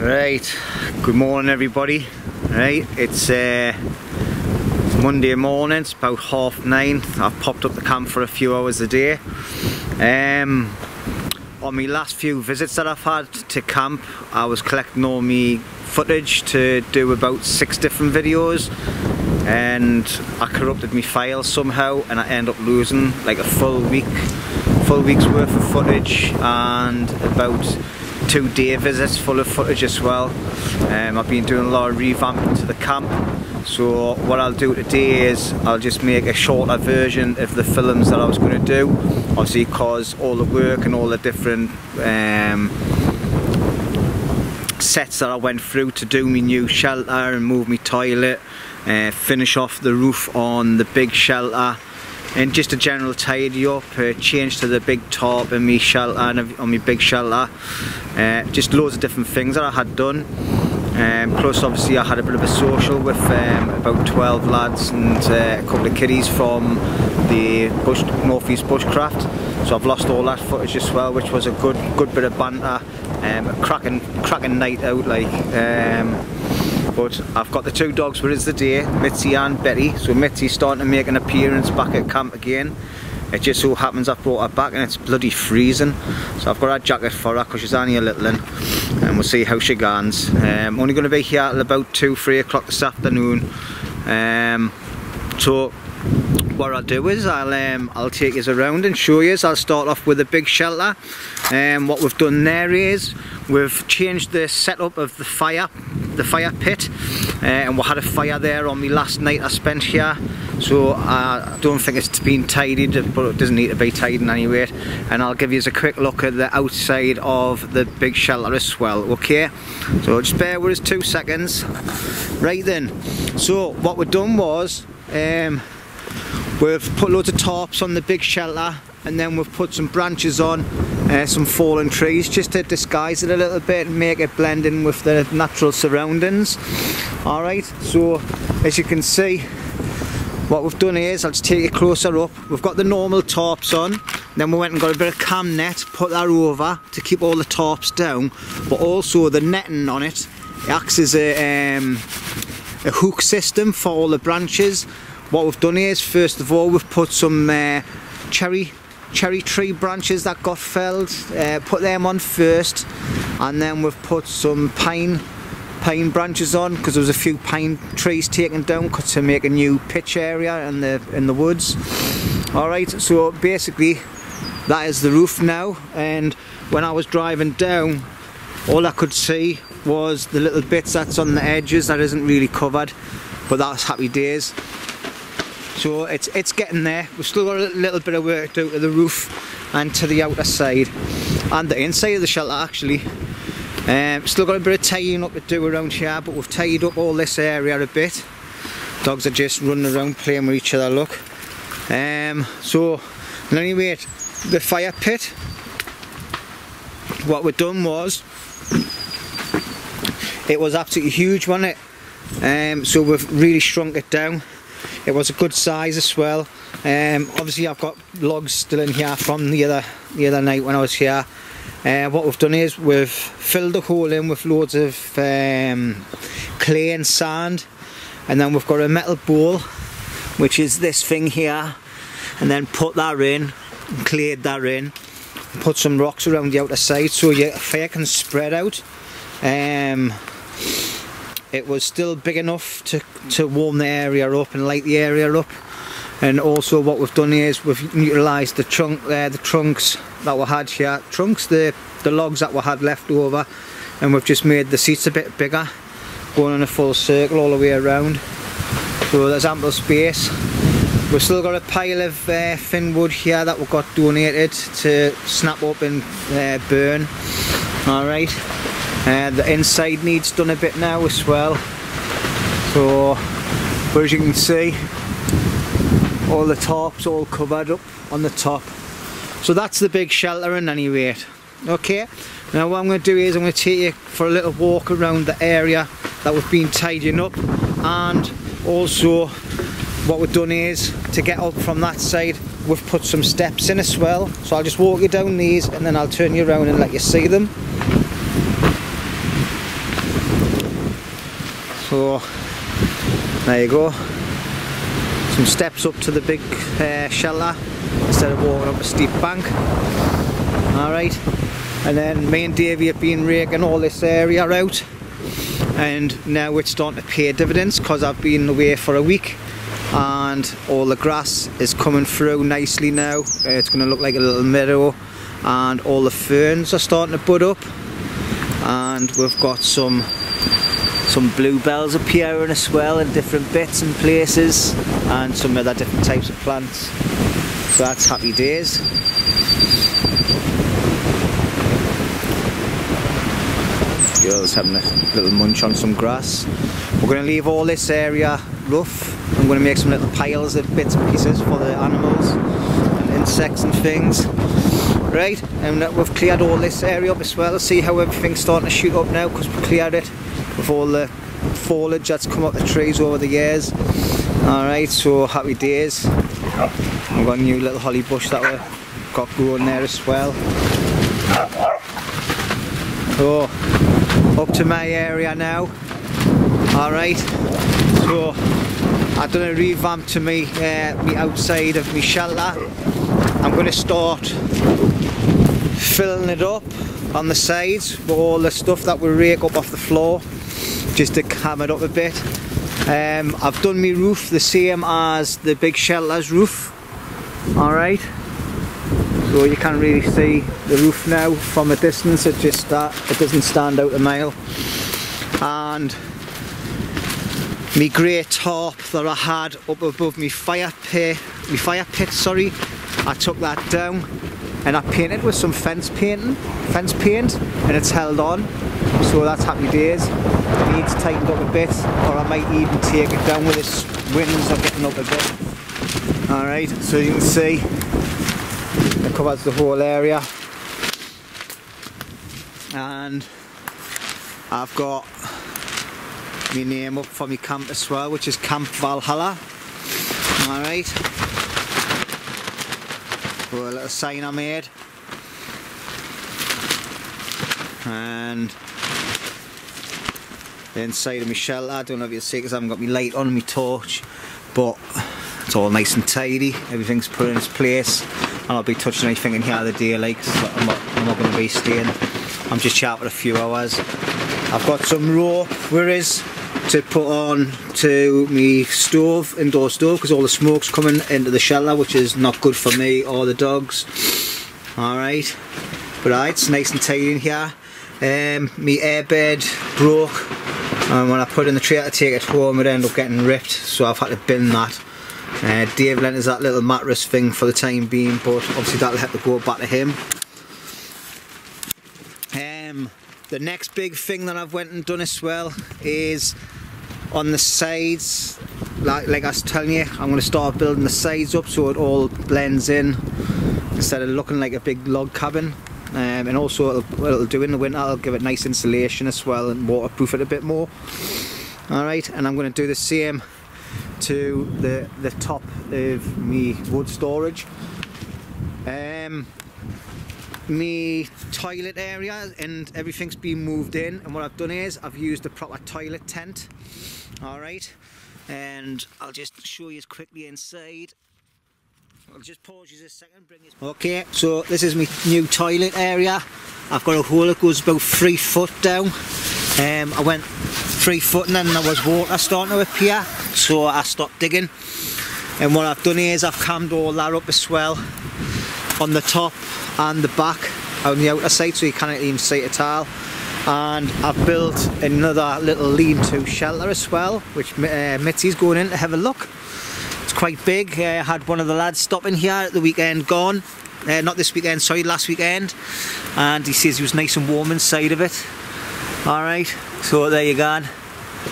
Right, good morning everybody. Right, it's Monday morning, it's about 9:30. I've popped up the camp for a few hours a day. On my last few visits that I've had to camp, I was collecting all my footage to do about 6 different videos, and I corrupted my files somehow and I ended up losing like a full week's worth of footage and about 2 day visits full of footage as well. I've been doing a lot of revamping to the camp, so what I'll do today is I'll just make a shorter version of the films that I was going to do, obviously because all the work and all the different sets that I went through to do my new shelter and move my toilet, finish off the roof on the big shelter, and just a general tidy up, change to the big top in my shelter and on my big shelter, just loads of different things that I had done. Plus obviously I had a bit of a social with about 12 lads and a couple of kiddies from the North East Bushcraft, so I've lost all that footage as well, which was a good bit of banter, a cracking night out like. But I've got the 2 dogs with us today, Mitzi and Betty. So Mitzi's starting to make an appearance back at camp again. It just so happens I've brought her back and it's bloody freezing. So I've got a jacket for her because she's only a little one, and we'll see how she goes. Only going to be here till about 2-3 o'clock this afternoon. So what I'll do is I'll take you around and show you. I'll start off with a big shelter. What we've done there is we've changed the setup of the fire pit, and we had a fire there on me last night I spent here, so I don't think it's been tidied, but it doesn't need to be tidied anyway. And I'll give you a quick look at the outside of the big shelter as well, okay? So just bear with us 2 seconds. Right then, so what we've done was we've put loads of tarps on the big shelter, and then we've put some branches on, some fallen trees, just to disguise it a little bit and make it blend in with the natural surroundings. Alright, so as you can see, what we've done is, I'll just take you closer up, we've got the normal tarps on, then we went and got a bit of cam net, put that over to keep all the tarps down, but also the netting on it acts as a hook system for all the branches. What we've done is, first of all, we've put some cherry tree branches that got felled, put them on first, and then we've put some pine branches on because there was a few pine trees taken down to make a new pitch area in the woods. Alright, so basically that is the roof now, and when I was driving down, all I could see was the little bits that's on the edges that isn't really covered, but that's happy days. So it's getting there. We've still got a little bit of work to do to the roof and to the outer side and the inside of the shelter actually. Still got a bit of tidying up to do around here, but we've tidied up all this area a bit. Dogs are just running around playing with each other, look. So anyway, the fire pit, what we've done was, it was absolutely huge, wasn't it? So we've really shrunk it down. It was a good size as well. Obviously I've got logs still in here from the other night when I was here. What we've done is we've filled the hole in with loads of clay and sand, and then we've got a metal bowl, which is this thing here, and then put that in, and clayed that in, and put some rocks around the outer side so your fire can spread out. It was still big enough to warm the area up and light the area up. And also what we've done is we've utilised the trunks that we had here, the logs that we had left over, and we've just made the seats a bit bigger, going in a full circle all the way around. So there's ample space. We've still got a pile of thin wood here that we got donated to snap up and burn. Alright. The inside needs done a bit now as well, so but as you can see, all the tarps all covered up on the top. So that's the big shelter in any rate. Okay, now what I'm going to do is I'm going to take you for a little walk around the area that we've been tidying up, and also what we've done is, to get up from that side, we've put some steps in as well. So I'll just walk you down these and then I'll turn you around and let you see them. So there you go. Some steps up to the big shelter instead of walking up a steep bank. Alright, and then me and Davey have been raking all this area out, and now it's starting to pay dividends because I've been away for a week and all the grass is coming through nicely now. It's going to look like a little meadow, and all the ferns are starting to bud up, and we've got some bluebells appearing as well in different bits and places, and some other different types of plants. So that's happy days. Girls having a little munch on some grass. We're going to leave all this area rough. I'm going to make some little piles of bits and pieces for the animals and insects and things. Right, and we've cleared all this area up as well. See how everything's starting to shoot up now because we cleared it with all the foliage that's come up the trees over the years. Alright, so happy days. We've got a new little holly bush that we've got growing there as well. So, up to my area now. Alright, so I've done a revamp to me outside of my shelter. I'm going to start filling it up on the sides with all the stuff that we rake up off the floor, just to cam it up a bit. I've done my roof the same as the big shelter's roof. Alright, so you can't really see the roof now from a distance. It doesn't stand out a mile. And my grey tarp that I had up above my fire pit, sorry, I took that down and I painted with some fence paint, and it's held on. So that's happy days. It needs tightened up a bit, or I might even take it down with this winds are getting up a bit. Alright, so you can see it covers the whole area, and I've got my name up for my camp as well, which is Camp Valhalla. Alright, so a little sign I made, and the inside of my shelter, I don't know if you'll see because I haven't got my light on, my torch, but it's all nice and tidy, everything's put in its place. I'll not be touching anything in here the day, like, so I'm not going to be staying. I'm just chatting for a few hours. I've got some rope to put on to my stove, indoor stove, because all the smoke's coming into the shelter, which is not good for me or the dogs. Alright, but it's nice and tidy in here. My airbed broke, and when I put it in the trailer to take it home, it ended up getting ripped, so I've had to bin that. Dave lent us that little mattress thing for the time being, but obviously that'll have to go back to him. The next big thing that I've went and done as well is on the sides, like I was telling you, I'm going to start building the sides up so it all blends in instead of looking like a big log cabin. And also what it'll do in the winter, I'll give it nice insulation as well and waterproof it a bit more. Alright, and I'm going to do the same to the top of me wood storage. Me toilet area and everything's been moved in, and what I've done is I've used a proper toilet tent. Alright, and I'll just show you quickly inside. I'll just pause you a second, bring this. Okay, so this is my new toilet area. I've got a hole that goes about 3 foot down. I went 3 foot and then there was water starting to appear, so I stopped digging. And what I've done is I've cammed all that up as well on the top and the back on the outer side, so you can't even see it at all. And I've built another little lean-to shelter as well, which Mitzi's going in to have a look. It's quite big. I had one of the lads stop in here at the weekend gone. Not this weekend, sorry, last weekend. And he says he was nice and warm inside of it. Alright, so there you go.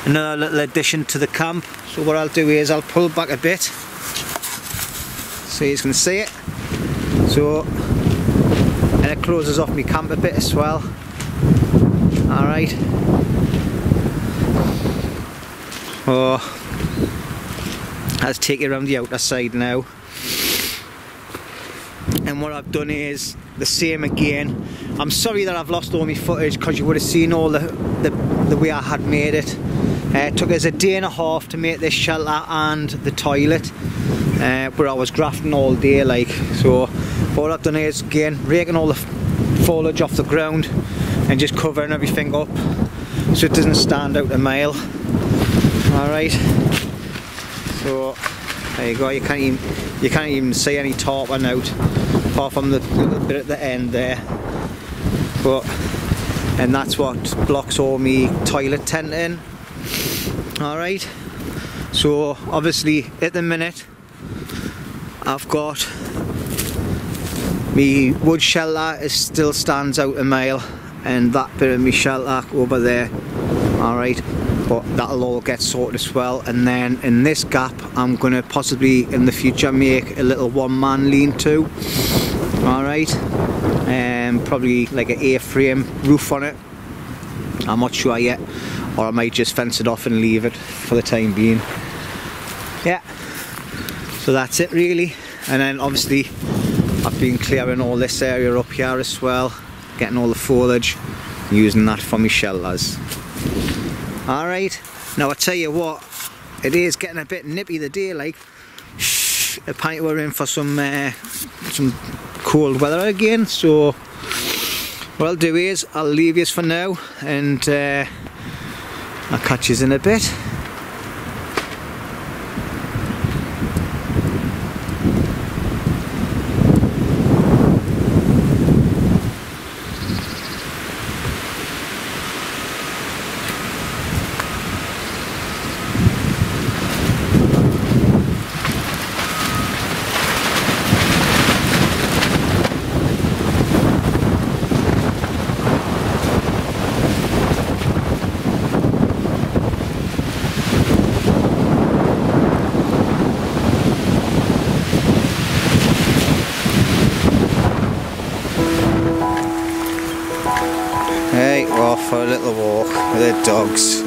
Another little addition to the camp. So what I'll do is I'll pull back a bit so you can see it. So, and it closes off my camp a bit as well. Alright. Oh, I'll take you around the outer side now. And what I've done is the same again. I'm sorry that I've lost all my footage because you would have seen all the way I had made it. It took us a day and a half to make this shelter and the toilet, but I was grafting all day like. So what I've done is again raking all the foliage off the ground and just covering everything up so it doesn't stand out a mile. Alright, so there you go, you can't even see any tarpon out apart from the little bit at the end there. And that's what blocks all my toilet tent in. Alright, so obviously at the minute I've got my wood shelter, it still stands out a mile, and that bit of my shelter over there. Alright, but that'll all get sorted as well, and then in this gap I'm going to possibly in the future make a little one-man lean-to. Alright, probably like an A-frame roof on it, I'm not sure yet, or I might just fence it off and leave it for the time being. Yeah, so that's it really. And then obviously I've been clearing all this area up here as well, getting all the foliage, using that for my shelters. Alright, now I tell you what, it is getting a bit nippy the day like. Apparently we're in for some cold weather again, so what I'll do is I'll leave yous for now, and I'll catch yous in a bit. Hey, we're off for a little walk with the dogs.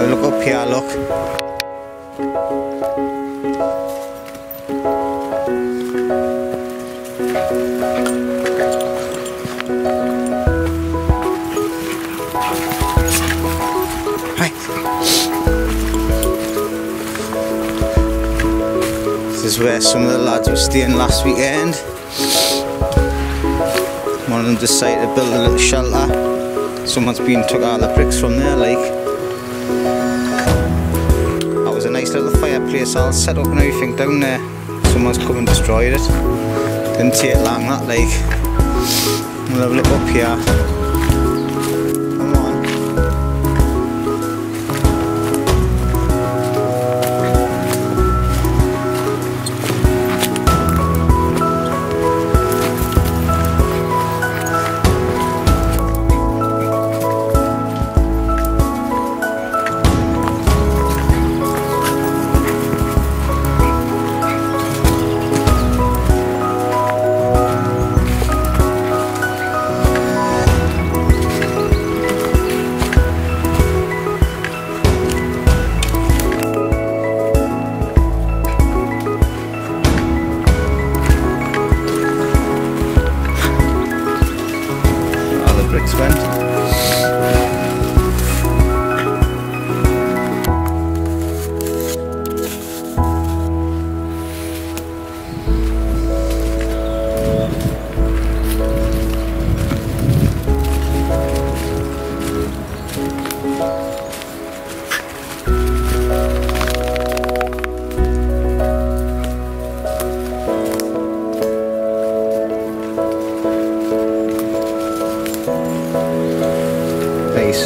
Look up here, look. Hey. This is where some of the lads were staying last weekend. One of them decided to build a little shelter. Someone's been took all the bricks from there like. That was a nice little fireplace all set up and everything down there. Someone's come and destroyed it. Didn't take long that like. We'll have a look up here. Come on. Went.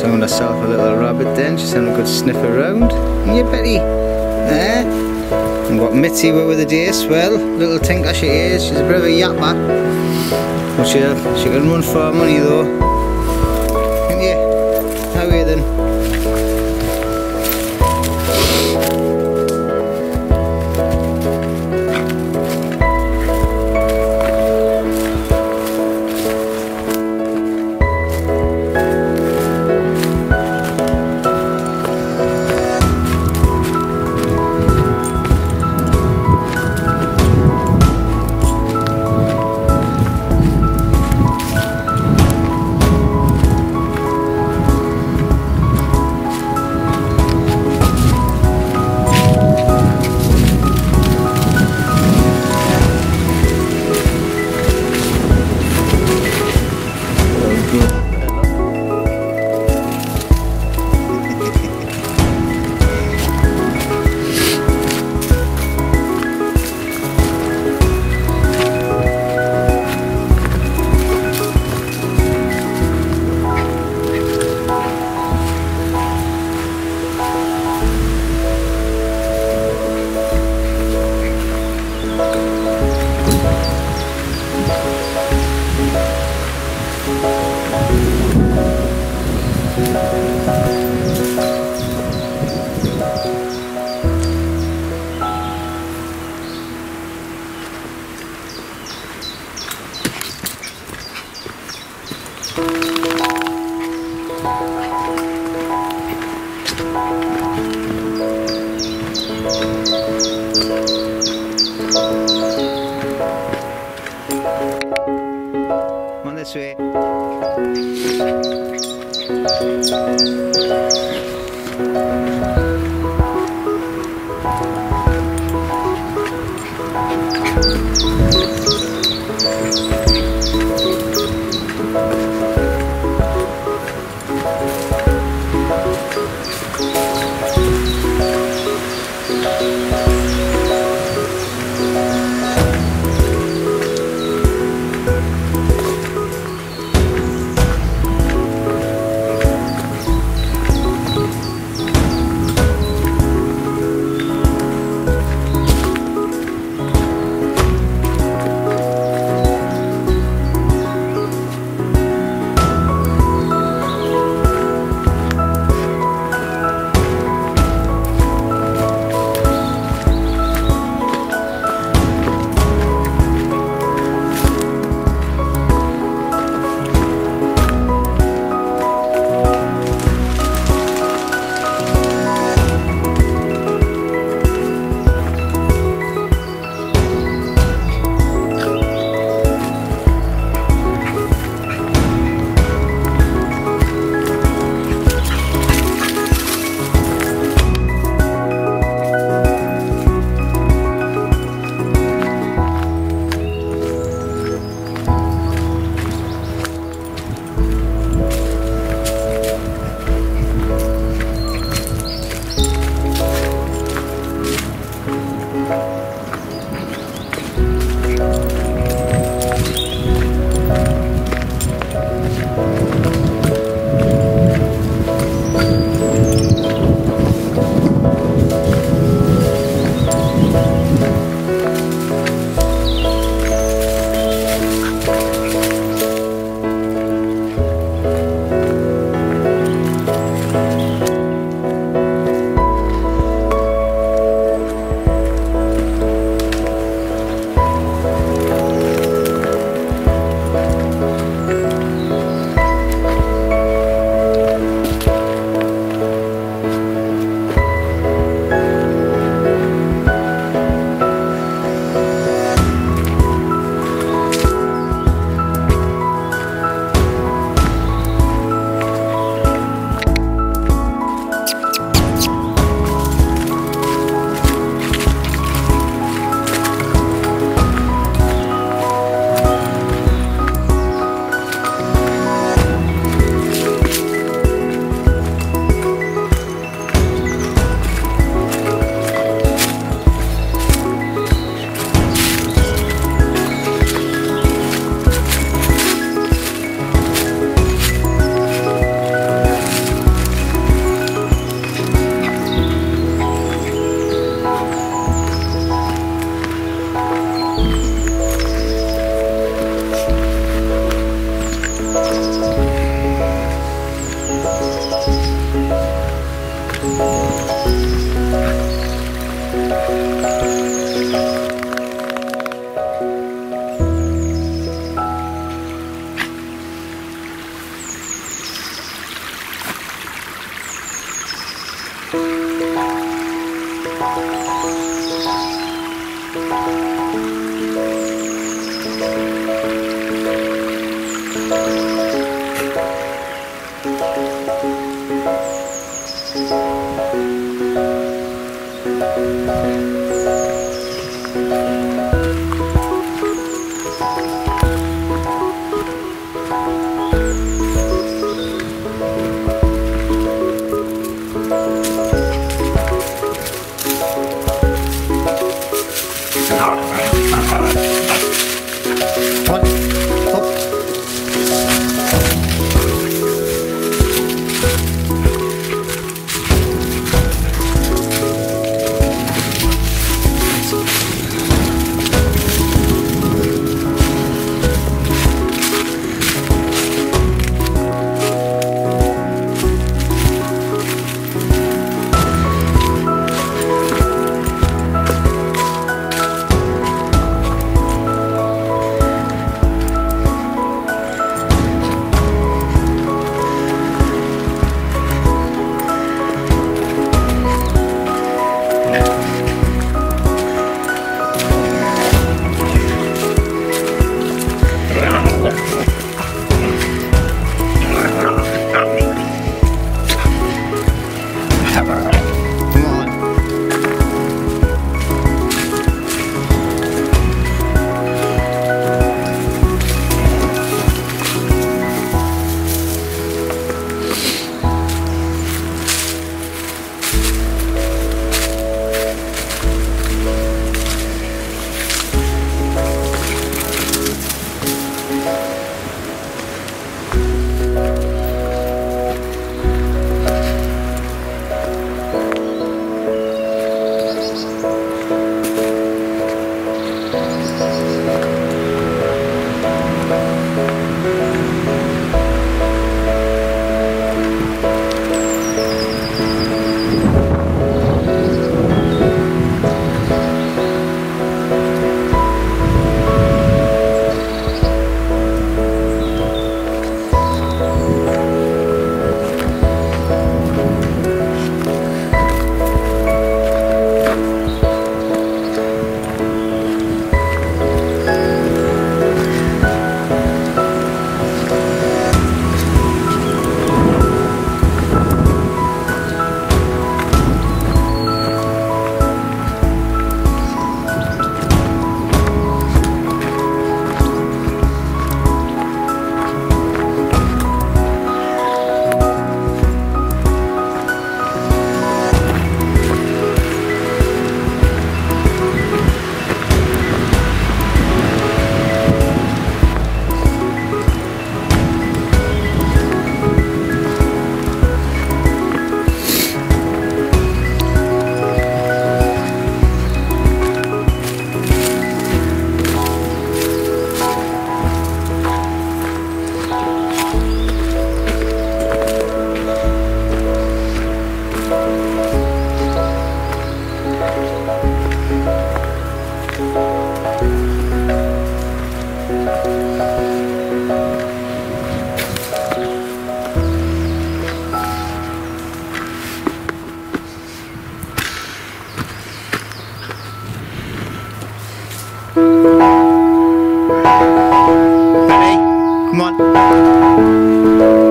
Found herself a little rabbit then, she's having a good sniff around. Yeah, Betty. There. And got Mitzi with the day as well. Little tinker she is, she's a bit of a yapper. But she can run for her money though. Can you? How are you then? On this way.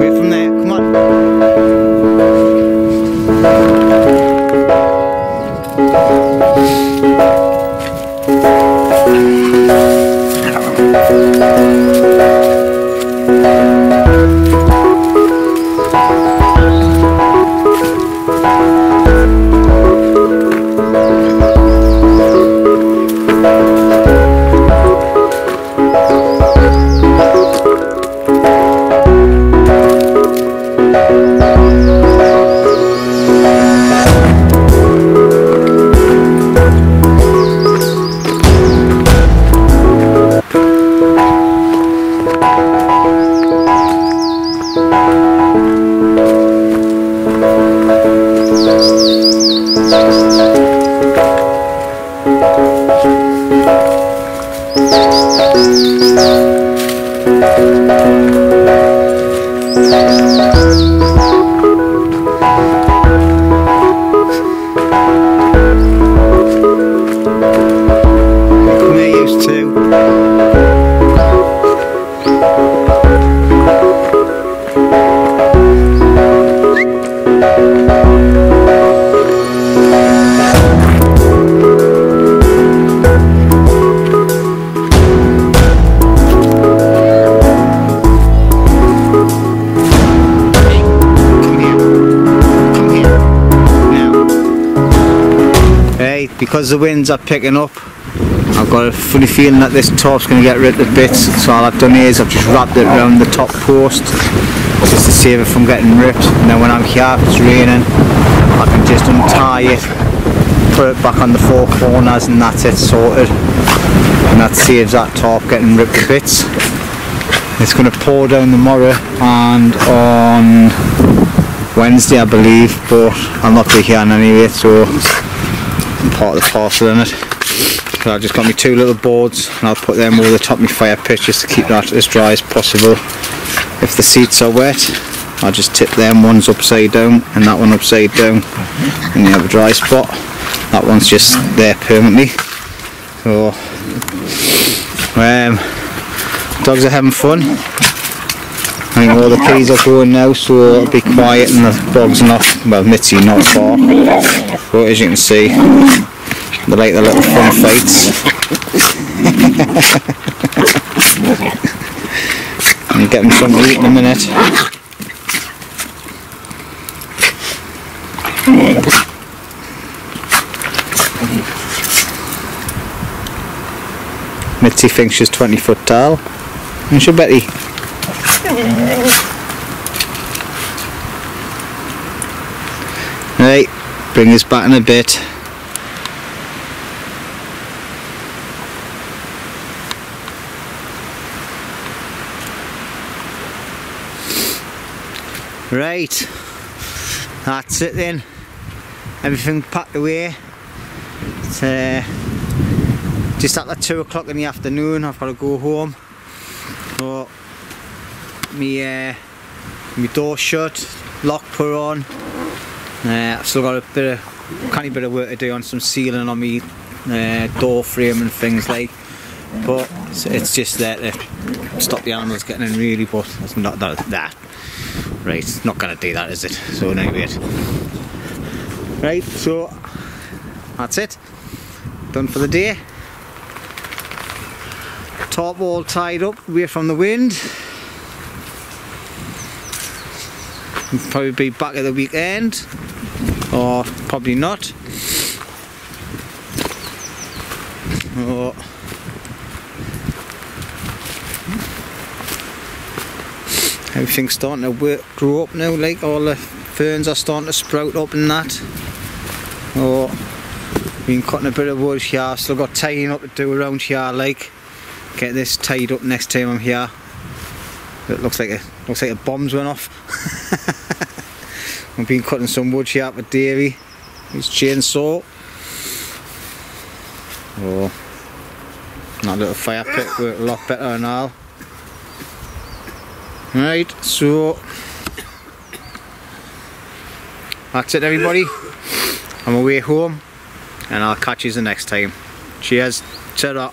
Wait from there, come on. Because the winds are picking up, I've got a funny feeling that this top's going to get rid of bits, so all I've done is I've just wrapped it around the top post just to save it from getting ripped, and then when I'm here, if it's raining, I can just untie it, put it back on the four corners, and that's it, sorted, and that saves that top getting ripped to bits. It's going to pour down tomorrow and on Wednesday I believe, but I'll not be here anyway, so I'm part of the parcel in it. So I just got me two little boards and I'll put them over the top of my fire pit just to keep that as dry as possible. If the seats are wet, I'll just tip them, one's upside down and that one upside down, and you have a dry spot. That one's just there permanently. So dogs are having fun. I think all the keys are going now, so it'll be quiet and the dogs are not, well, Mitzi not far, but as you can see, they like the little fun fights. And get them something to eat in a minute. Mitzi thinks she's 20 foot tall, and she'll Betty. Right, bring us back in a bit. Right, that's it then. Everything packed away. It's just at like 2 o'clock in the afternoon. I've got to go home. So my door shut, lock put on. I've still got a canny bit of work to do on some sealing on my door frame and things like. But it's just there to stop the animals getting in really. But it's not that. Right, it's not gonna do that, is it? So anyway, right. So that's it. Done for the day. Top all tied up, away from the wind. We'll probably be back at the weekend, or probably not. Oh. Everything's starting to grow up now, like all the ferns are starting to sprout up and that. Oh, been cutting a bit of wood here, still got tying up to do around here, like get this tied up next time I'm here. It looks like a bomb's went off. I've been cutting some wood here with Davey, his chainsaw. Oh, that little fire pit worked a lot better and all. Right, so that's it everybody. I'm away home and I'll catch you the next time. Cheers, ta-ra.